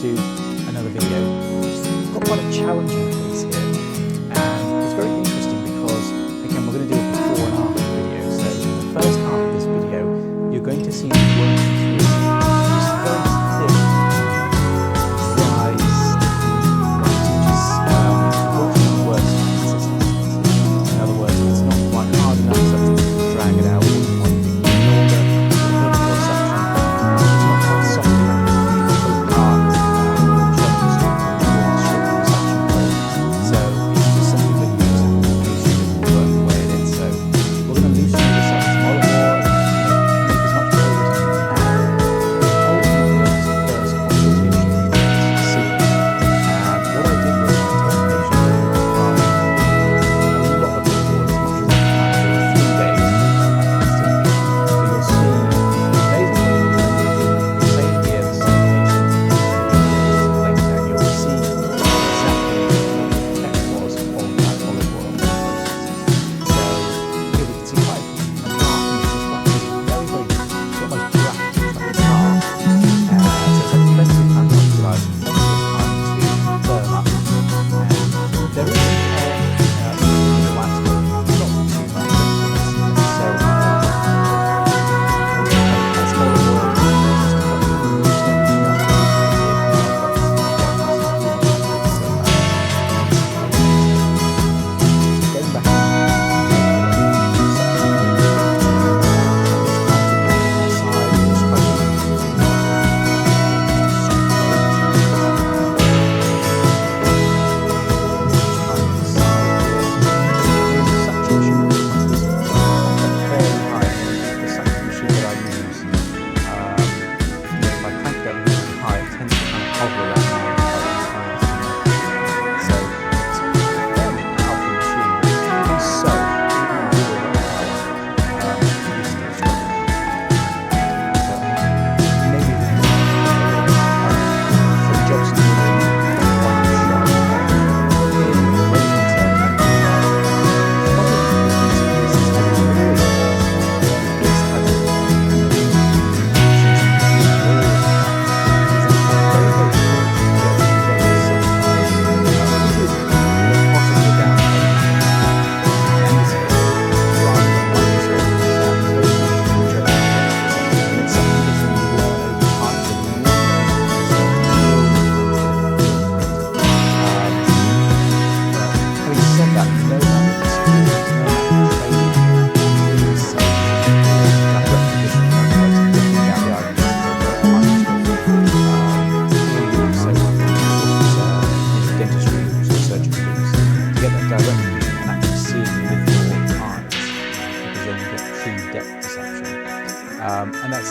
to another video. We've got quite a challenging case here, and it's very interesting because, again, we're going to do a before and after video. So in the first half of this video, you're going to see me working through this very thick, dry, which is working on words and consistency. In other words, it's not quite hard enough so that you can drag it out with one thing or another. It's not quite soft enough.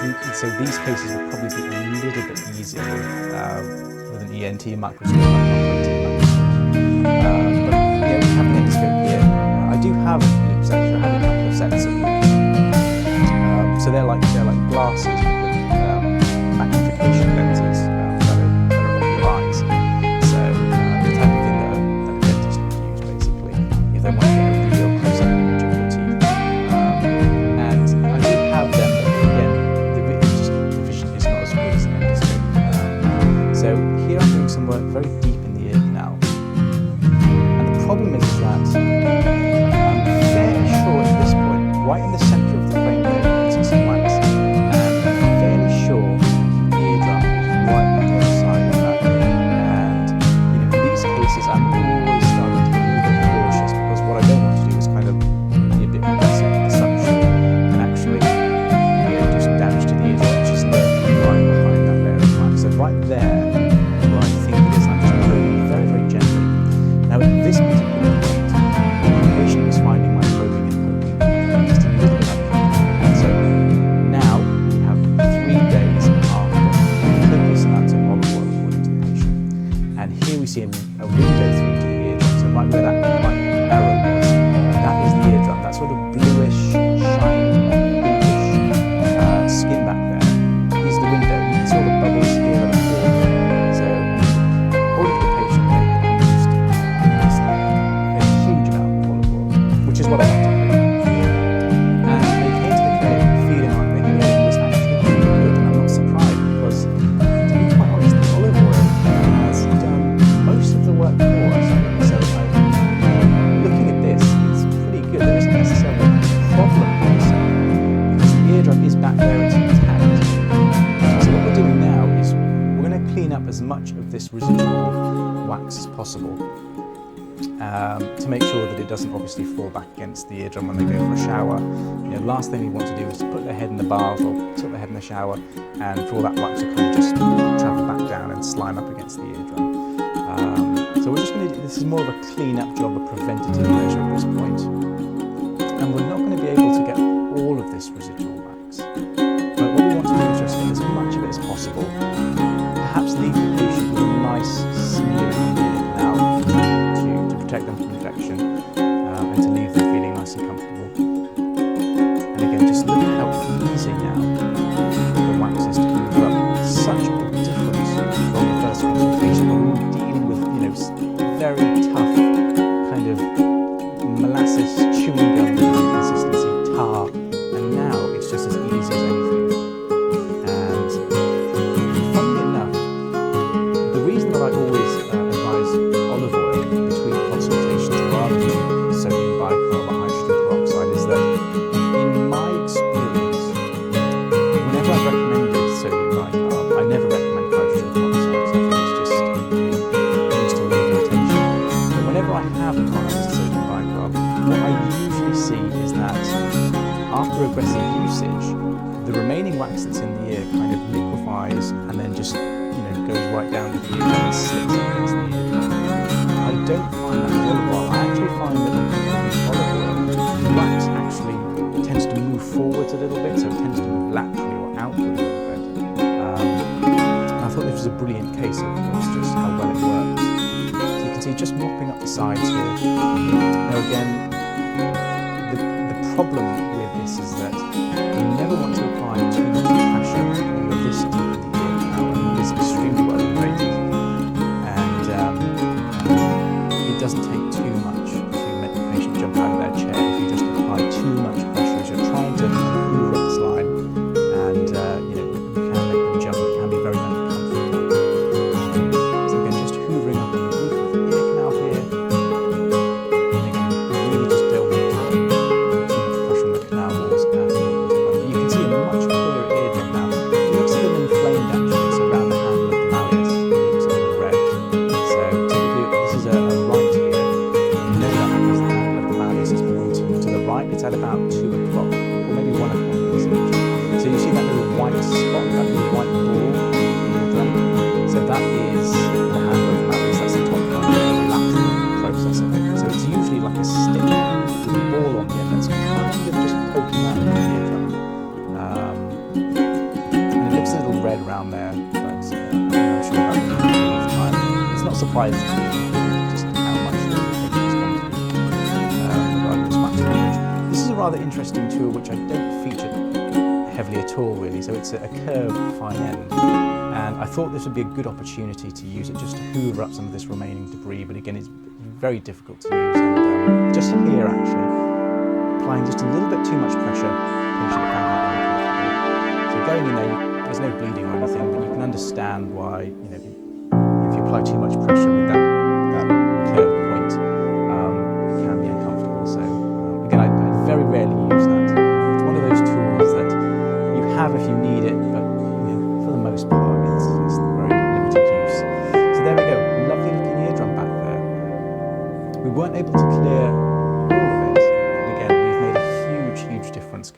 And so these cases would probably be a little bit easier with an ENT microscope, but we have an endoscope here. I do have loops actually. I have a couple of sets of loops. So they're like glasses with magnification lenses that are on your eyes. So the type of thing that a dentist would use basically if they want to get a real close-up image of your teeth. And I do have them, but again, the vision is not as good as an endoscope. So here I'm doing some work very deep in the ear canal. And the problem is that I'm fairly sure at this point, right in the centre of the frame there, you can see some wax. And I'm fairly sure the eardrum is right on the other side of that. And in these cases, I'm always starting to be a little bit cautious because what I don't want to do is kind of be a bit aggressive with the suction and actually do some damage to the eardrum, which is right behind that layer of wax. So right there, where I think it is, I'm just as much of this residual wax as possible, to make sure that it doesn't obviously fall back against the eardrum when they go for a shower. Last thing we want to do is to put their head in the bath or put their head in the shower and for all that wax to kind of just travel back down and slime up against the eardrum. So we're just going to do, this is more of a clean-up job, a preventative measure at this point. And we're not going to be able to get all of this residual wax. But what we want to do is just get as much of it as possible. Perhaps leave the patient with a nice smear on the ear canal to protect them from infection and to leave them feeling nice and comfortable. And again, just look at how easy now the wax is to move up. Such a big difference from the first consultation when we were dealing with, very tough kind of molasses, chewing gum consistency, tar, and now it's just as easy as anything. And funnily enough, the reason that I always advise olive oil between consultations rather than sodium bicarbonate or hydrogen peroxide is that in my experience, whenever I've recommended sodium bicarbonate, I never recommend hydrogen peroxide because I think it's just leads to irritation. But whenever I have advised sodium bicarbonate, what I usually see is that after aggressive usage, the remaining wax that's in the ear kind of liquefies and then just goes right down to the eardrum and slips against the eardrum. I don't find that with olive oil. I actually find that when people use olive oil, the wax actually tends to move forwards a little bit, so it tends to move laterally or outward a little bit. And I thought this was a brilliant case of just how well it works. So you can see just mopping up the sides here. Now again, the problem with this is that you never want to apply too much pressure when you're this deep in the ear canal. I mean, it is extremely well inflated, and it doesn't take too much to make the patient jump out of their chair if you just apply too much pressure as you're trying to move up the slide, and you can make them jump. It can be very uncomfortable. So again, just hoovering up on the roof of the ear canal here. Really just don't want to put too much pressure on the canal walls at all. You can see a much clearer eardrum now. It looks a little inflamed actually, it's around the handle of the malleus. It looks a little red. So typically this is a right ear. You know that because the handle of the malleus is pointing to the right. It's at about 2 o'clock or maybe 1 o'clock in this image. So you see that little white spot, that little white ball on the eardrum. So that is the handle of the malleus. That's the top part of the lateral process of it. So it's usually like a stick with a ball on the end that's kind of just poking out of the eardrum. And it looks a little red around there, but I'm sure that will happen with time. It's not surprising just how much the patient is going to be this image. This is a rather interesting tool which I don't feature heavily at all really, so it's a curved fine end. And I thought this would be a good opportunity to use it just to hoover up some of this remaining debris, but again it's very difficult to use. And just here actually, applying just a little bit too much pressure, patient can have uncomfortable. So going in there, there's no bleeding or anything, but you can understand why, if you apply too much pressure with that curved point, it can be uncomfortable. So again, I very rarely use that. It's one of those tools that you have if you need it, but for the most part, it's very limited use. So there we go, lovely looking eardrum back there. We weren't able to clear